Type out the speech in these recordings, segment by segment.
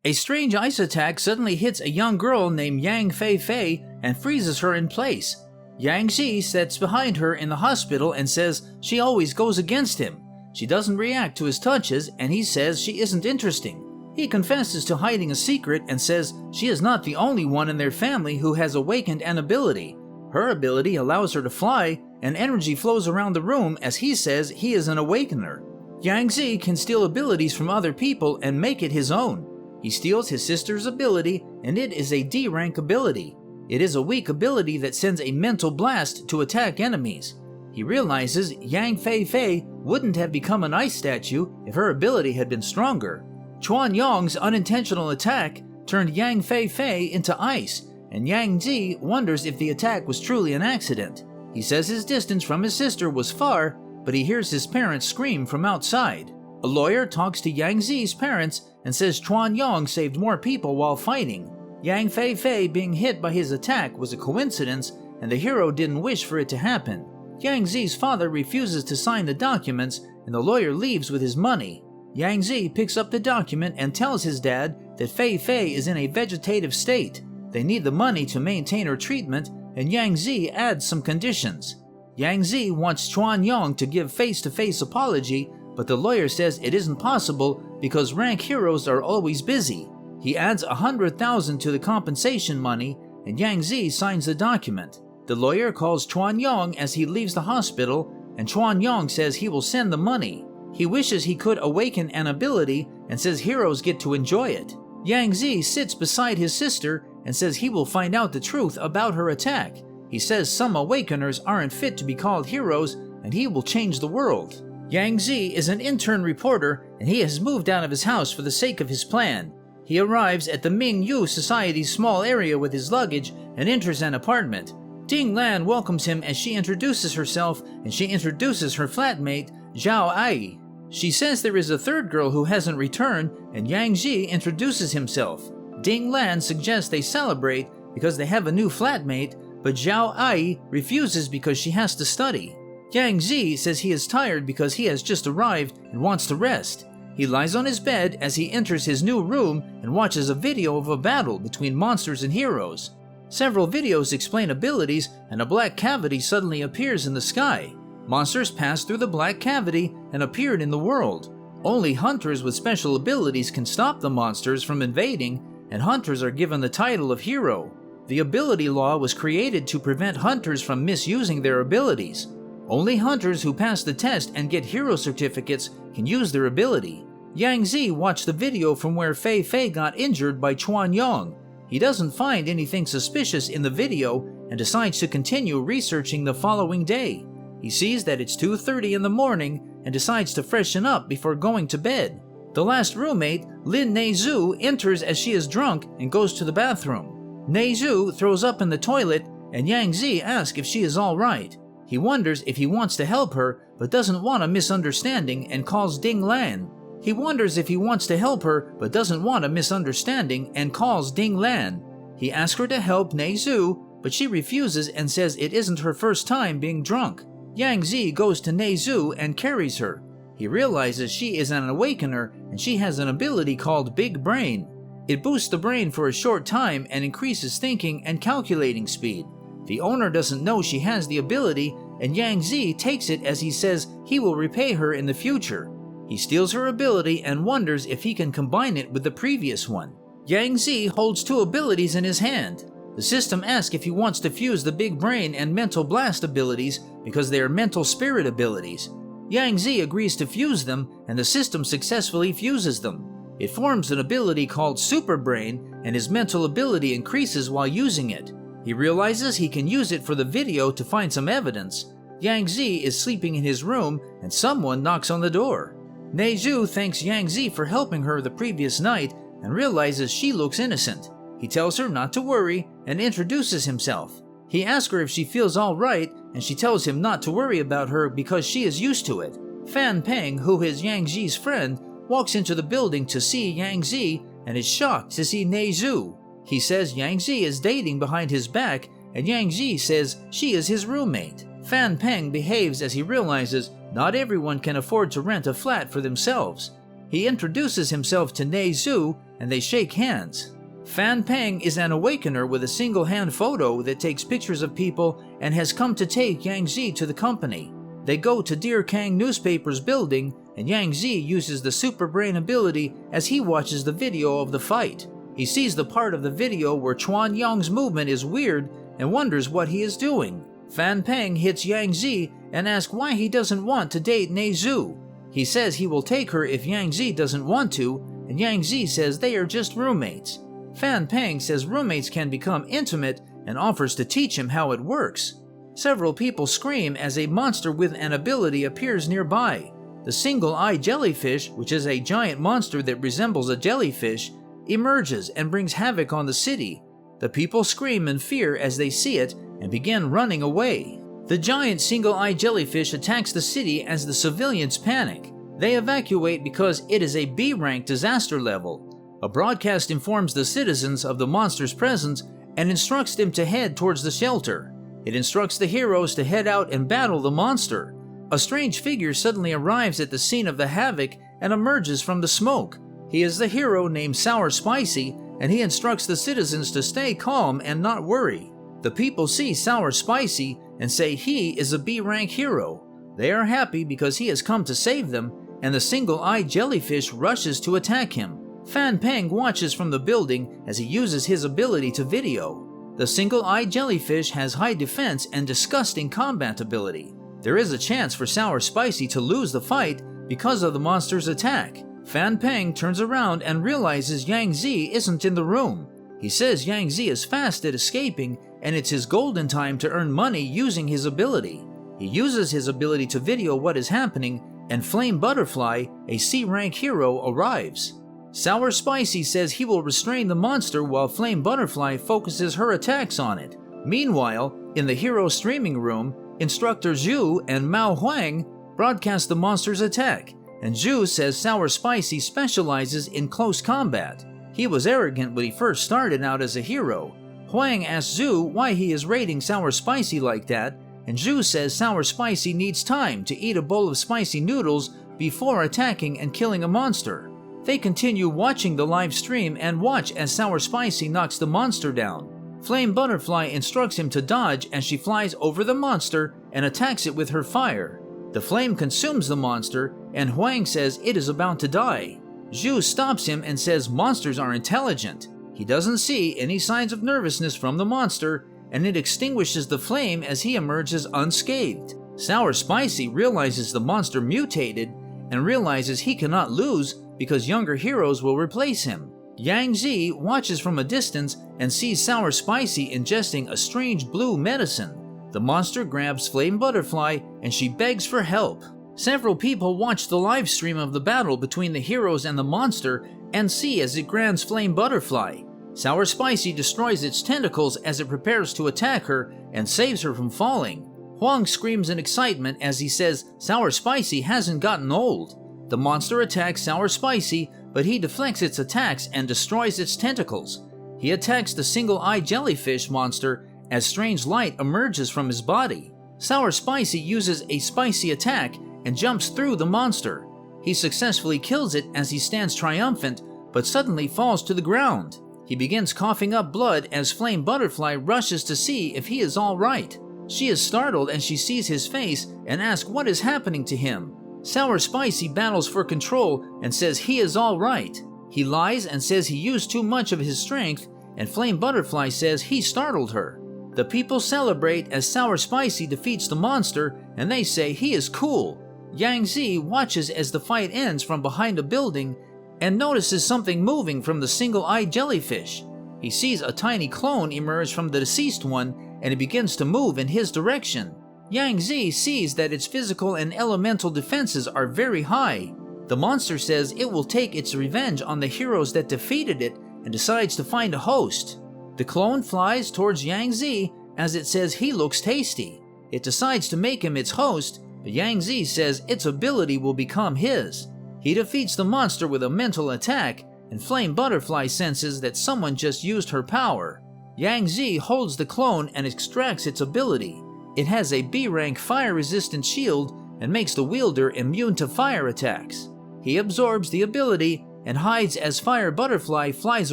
A strange ice attack suddenly hits a young girl named Yang Fei and freezes her in place. Yang Zi sits behind her in the hospital and says she always goes against him. She doesn't react to his touches and he says she isn't interesting. He confesses to hiding a secret and says she is not the only one in their family who has awakened an ability. Her ability allows her to fly, and energy flows around the room as he says he is an awakener. Yang Zi can steal abilities from other people and make it his own. He steals his sister's ability, and it is a D rank ability. It is a weak ability that sends a mental blast to attack enemies. He realizes Yang Fei wouldn't have become an ice statue if her ability had been stronger. Chuan Yong's unintentional attack turned Yang Fei into ice, and Yang Zi wonders if the attack was truly an accident. He says his distance from his sister was far, but he hears his parents scream from outside. A lawyer talks to Yang Zi's parents and says Chuan Yong saved more people while fighting. Yang Fei being hit by his attack was a coincidence, and the hero didn't wish for it to happen. Yang Zi's father refuses to sign the documents, and the lawyer leaves with his money. Yang Zi picks up the document and tells his dad that Fei is in a vegetative state. They need the money to maintain her treatment, and Yang Zi adds some conditions. Yang Zi wants Chuan Yong to give face-to-face apology, but the lawyer says it isn't possible because rank heroes are always busy. He adds 100,000 to the compensation money, and Yang Zi signs the document. The lawyer calls Chuan Yong as he leaves the hospital, and Chuan Yong says he will send the money. He wishes he could awaken an ability and says heroes get to enjoy it. Yang Zi sits beside his sister and says he will find out the truth about her attack. He says some awakeners aren't fit to be called heroes and he will change the world. Yang Zi is an intern reporter and he has moved out of his house for the sake of his plan. He arrives at the Ming Yu Society's small area with his luggage and enters an apartment. Ding Lan welcomes him as she introduces herself and she introduces her flatmate, Zhao Ai. She says there is a third girl who hasn't returned and Yang Zi introduces himself. Ding Lan suggests they celebrate because they have a new flatmate, but Zhao Ai refuses because she has to study. Yang Zi says he is tired because he has just arrived and wants to rest. He lies on his bed as he enters his new room and watches a video of a battle between monsters and heroes. Several videos explain abilities and a black cavity suddenly appears in the sky. Monsters pass through the black cavity and appeared in the world. Only hunters with special abilities can stop the monsters from invading, and hunters are given the title of hero. The ability law was created to prevent hunters from misusing their abilities. Only hunters who pass the test and get hero certificates can use their ability. Yang Zi watched the video from where Fei got injured by Chuan Yong. He doesn't find anything suspicious in the video and decides to continue researching the following day. He sees that it's 2:30 in the morning and decides to freshen up before going to bed. The last roommate, Lin Neizu, enters as she is drunk and goes to the bathroom. Neizu throws up in the toilet and Yang Zi asks if she is alright. He wonders if he wants to help her but doesn't want a misunderstanding and calls Ding Lan. He wonders if he wants to help her but doesn't want a misunderstanding and calls Ding Lan. He asks her to help Neizu, but she refuses and says it isn't her first time being drunk. Yang Zi goes to Neizu and carries her. He realizes she is an awakener and she has an ability called Big Brain. It boosts the brain for a short time and increases thinking and calculating speed. The owner doesn't know she has the ability and Yang Zi takes it as he says he will repay her in the future. He steals her ability and wonders if he can combine it with the previous one. Yang Zi holds two abilities in his hand. The system asks if he wants to fuse the Big Brain and Mental Blast abilities because they are mental spirit abilities. Yang Zi agrees to fuse them and the system successfully fuses them. It forms an ability called Super Brain and his mental ability increases while using it. He realizes he can use it for the video to find some evidence. Yang Zi is sleeping in his room and someone knocks on the door. Neizu thanks Yang Zi for helping her the previous night and realizes she looks innocent. He tells her not to worry and introduces himself. He asks her if she feels alright and she tells him not to worry about her because she is used to it. Fan Peng, who is Yang Zi's friend, walks into the building to see Yang Zi and is shocked to see Neizu. He says Yang Zi is dating behind his back and Yang Zi says she is his roommate. Fan Peng behaves as he realizes not everyone can afford to rent a flat for themselves. He introduces himself to Neizu and they shake hands. Fan Peng is an awakener with a single-hand photo that takes pictures of people and has come to take Yang Zi to the company. They go to Dear Kang Newspaper's building, and Yang Zi uses the super brain ability as he watches the video of the fight. He sees the part of the video where Chuan Yang's movement is weird and wonders what he is doing. Fan Peng hits Yang Zi and asks why he doesn't want to date Nei Zhu. He says he will take her if Yang Zi doesn't want to, and Yang Zi says they are just roommates. Fan Peng says roommates can become intimate and offers to teach him how it works. Several people scream as a monster with an ability appears nearby. The single-eye jellyfish, which is a giant monster that resembles a jellyfish, emerges and brings havoc on the city. The people scream in fear as they see it and begin running away. The giant single-eye jellyfish attacks the city as the civilians panic. They evacuate because it is a B-rank disaster level. A broadcast informs the citizens of the monster's presence and instructs them to head towards the shelter. It instructs the heroes to head out and battle the monster. A strange figure suddenly arrives at the scene of the havoc and emerges from the smoke. He is the hero named Sour Spicy, and he instructs the citizens to stay calm and not worry. The people see Sour Spicy and say he is a B-rank hero. They are happy because he has come to save them, and the single-eyed jellyfish rushes to attack him. Fan Peng watches from the building as he uses his ability to video. The single-eyed jellyfish has high defense and disgusting combat ability. There is a chance for Sour Spicy to lose the fight because of the monster's attack. Fan Peng turns around and realizes Yang Zi isn't in the room. He says Yang Zi is fast at escaping and it's his golden time to earn money using his ability. He uses his ability to video what is happening, and Flame Butterfly, a C-rank hero, arrives. Sour Spicy says he will restrain the monster while Flame Butterfly focuses her attacks on it. Meanwhile, in the hero streaming room, Instructor Zhu and Mao Huang broadcast the monster's attack, and Zhu says Sour Spicy specializes in close combat. He was arrogant when he first started out as a hero. Huang asks Zhu why he is rating Sour Spicy like that, and Zhu says Sour Spicy needs time to eat a bowl of spicy noodles before attacking and killing a monster. They continue watching the live stream and watch as Sour Spicy knocks the monster down. Flame Butterfly instructs him to dodge as she flies over the monster and attacks it with her fire. The flame consumes the monster, and Huang says it is about to die. Zhu stops him and says monsters are intelligent. He doesn't see any signs of nervousness from the monster, and it extinguishes the flame as he emerges unscathed. Sour Spicy realizes the monster mutated and realizes he cannot lose because younger heroes will replace him. Yang Zi watches from a distance and sees Sour Spicy ingesting a strange blue medicine. The monster grabs Flame Butterfly and she begs for help. Several people watch the live stream of the battle between the heroes and the monster and see as it grabs Flame Butterfly. Sour Spicy destroys its tentacles as it prepares to attack her and saves her from falling. Huang screams in excitement as he says Sour Spicy hasn't gotten old. The monster attacks Sour Spicy, but he deflects its attacks and destroys its tentacles. He attacks the single-eyed jellyfish monster as strange light emerges from his body. Sour Spicy uses a spicy attack and jumps through the monster. He successfully kills it as he stands triumphant, but suddenly falls to the ground. He begins coughing up blood as Flame Butterfly rushes to see if he is all right. She is startled as she sees his face and asks what is happening to him. Sour Spicy battles for control and says he is all right. He lies and says he used too much of his strength, and Flame Butterfly says he startled her. The people celebrate as Sour Spicy defeats the monster, and they say he is cool. Yang Zi watches as the fight ends from behind a building and notices something moving from the single-eyed jellyfish. He sees a tiny clone emerge from the deceased one, and it begins to move in his direction. Yang Zi sees that its physical and elemental defenses are very high. The monster says it will take its revenge on the heroes that defeated it and decides to find a host. The clone flies towards Yang Zi as it says he looks tasty. It decides to make him its host, but Yang Zi says its ability will become his. He defeats the monster with a mental attack, and Flame Butterfly senses that someone just used her power. Yang Zi holds the clone and extracts its ability. It has a B-rank fire-resistant shield and makes the wielder immune to fire attacks. He absorbs the ability and hides as Fire Butterfly flies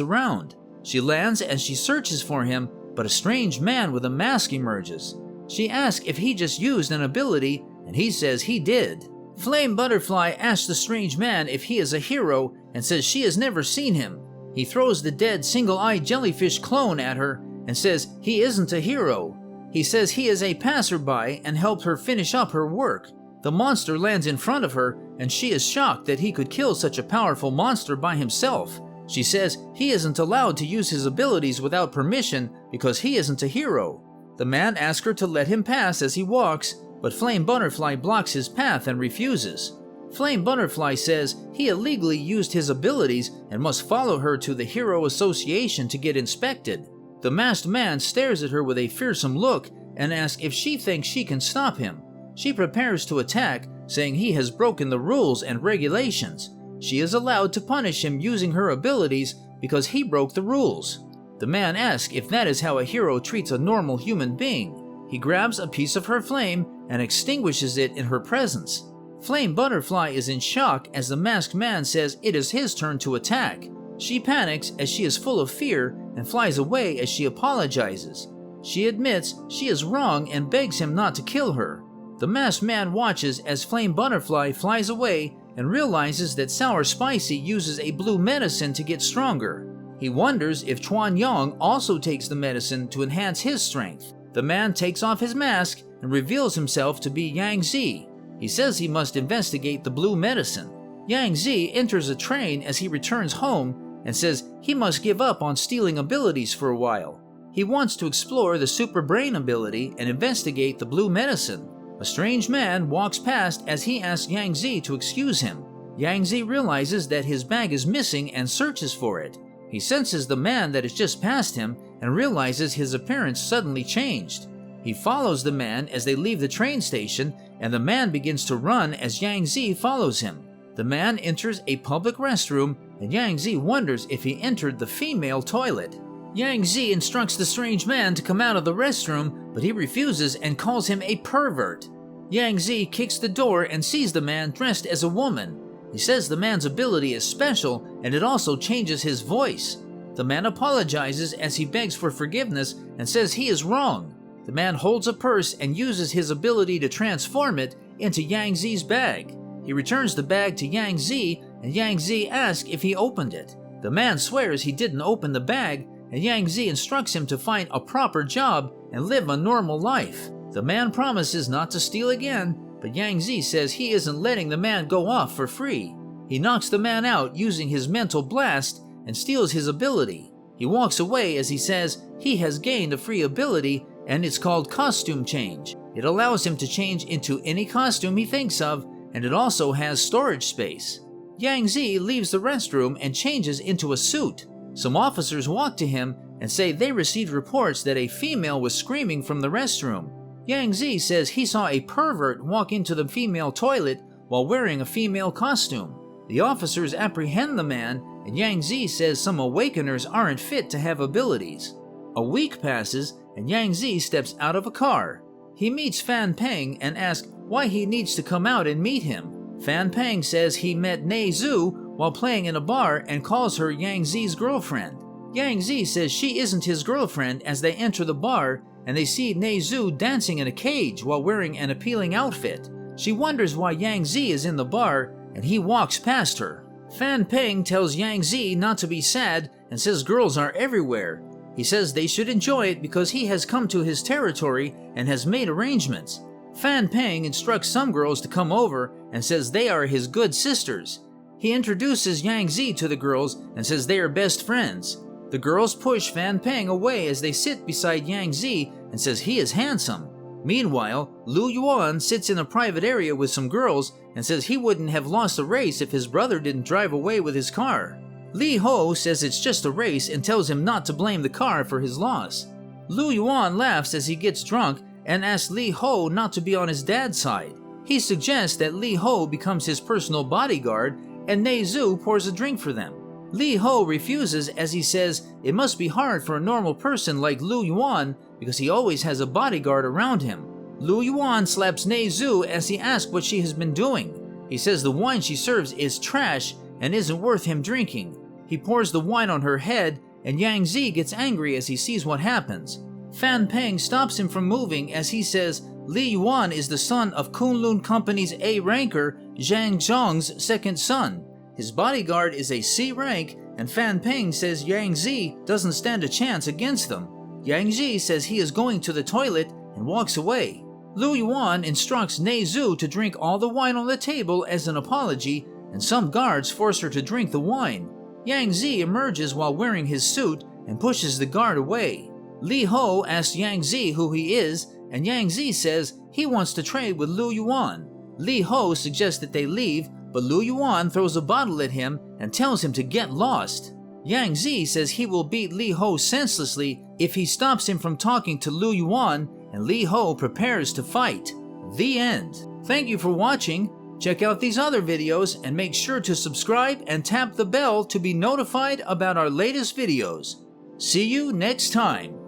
around. She lands and she searches for him, but a strange man with a mask emerges. She asks if he just used an ability, and he says he did. Flame Butterfly asks the strange man if he is a hero and says she has never seen him. He throws the dead single-eyed jellyfish clone at her and says he isn't a hero. He says he is a passerby and helped her finish up her work. The monster lands in front of her and she is shocked that he could kill such a powerful monster by himself. She says he isn't allowed to use his abilities without permission because he isn't a hero. The man asks her to let him pass as he walks, but Flame Butterfly blocks his path and refuses. Flame Butterfly says he illegally used his abilities and must follow her to the Hero Association to get inspected. The masked man stares at her with a fearsome look and asks if she thinks she can stop him. She prepares to attack, saying he has broken the rules and regulations. She is allowed to punish him using her abilities because he broke the rules. The man asks if that is how a hero treats a normal human being. He grabs a piece of her flame and extinguishes it in her presence. Flame Butterfly is in shock as the masked man says it is his turn to attack. She panics as she is full of fear and flies away as she apologizes. She admits she is wrong and begs him not to kill her. The masked man watches as Flame Butterfly flies away and realizes that Sour Spicy uses a blue medicine to get stronger. He wonders if Chuan Yong also takes the medicine to enhance his strength. The man takes off his mask and reveals himself to be Yang Zi. He says he must investigate the blue medicine. Yang Zi enters a train as he returns home and says he must give up on stealing abilities for a while. He wants to explore the super brain ability and investigate the blue medicine. A strange man walks past as he asks Yang Zi to excuse him. Yang Zi realizes that his bag is missing and searches for it. He senses the man that has just passed him and realizes his appearance suddenly changed. He follows the man as they leave the train station, and the man begins to run as Yang Zi follows him. The man enters a public restroom, and Yang Zi wonders if he entered the female toilet. Yang Zi instructs the strange man to come out of the restroom, but he refuses and calls him a pervert. Yang Zi kicks the door and sees the man dressed as a woman. He says the man's ability is special and it also changes his voice. The man apologizes as he begs for forgiveness and says he is wrong. The man holds a purse and uses his ability to transform it into Yang Zi's bag. He returns the bag to Yang Zi and Yang Zi asks if he opened it. The man swears he didn't open the bag, and Yang Zi instructs him to find a proper job and live a normal life. The man promises not to steal again, but Yang Zi says he isn't letting the man go off for free. He knocks the man out using his mental blast and steals his ability. He walks away as he says he has gained a free ability and it's called Costume Change. It allows him to change into any costume he thinks of, and it also has storage space. Yang Zi leaves the restroom and changes into a suit. Some officers walk to him and say they received reports that a female was screaming from the restroom. Yang Zi says he saw a pervert walk into the female toilet while wearing a female costume. The officers apprehend the man, and Yang Zi says some awakeners aren't fit to have abilities. A week passes, and Yang Zi steps out of a car. He meets Fan Peng and asks why he needs to come out and meet him. Fan Peng says he met Nei Zhu while playing in a bar and calls her Yang Zi's girlfriend. Yang Zi says she isn't his girlfriend as they enter the bar and they see Nei Zhu dancing in a cage while wearing an appealing outfit. She wonders why Yang Zi is in the bar and he walks past her. Fan Peng tells Yang Zi not to be sad and says girls are everywhere. He says they should enjoy it because he has come to his territory and has made arrangements. Fan Peng instructs some girls to come over and says they are his good sisters. He introduces Yang Zi to the girls and says they are best friends. The girls push Fan Peng away as they sit beside Yang Zi and says he is handsome. Meanwhile, Lu Yuan sits in a private area with some girls and says he wouldn't have lost a race if his brother didn't drive away with his car. Li Ho says it's just a race and tells him not to blame the car for his loss. Lu Yuan laughs as he gets drunk and asks Li Ho not to be on his dad's side. He suggests that Li Ho becomes his personal bodyguard and Nei Zhu pours a drink for them. Li Ho refuses as he says it must be hard for a normal person like Lu Yuan because he always has a bodyguard around him. Lu Yuan slaps Nei Zhu as he asks what she has been doing. He says the wine she serves is trash and isn't worth him drinking. He pours the wine on her head, and Yang Zi gets angry as he sees what happens. Fan Peng stops him from moving as he says Li Yuan is the son of Kunlun Company's A ranker, Zhang Zhong's second son. His bodyguard is a C rank, and Fan Peng says Yang Zi doesn't stand a chance against them. Yang Zi says he is going to the toilet and walks away. Lu Yuan instructs Nei Zhu to drink all the wine on the table as an apology, and some guards force her to drink the wine. Yang Zi emerges while wearing his suit and pushes the guard away. Li Ho asks Yang Zi who he is, and Yang Zi says he wants to trade with Lu Yuan. Li Ho suggests that they leave, but Lu Yuan throws a bottle at him and tells him to get lost. Yang Zi says he will beat Li Ho senselessly if he stops him from talking to Lu Yuan, and Li Ho prepares to fight. The end. Thank you for watching. Check out these other videos and make sure to subscribe and tap the bell to be notified about our latest videos. See you next time.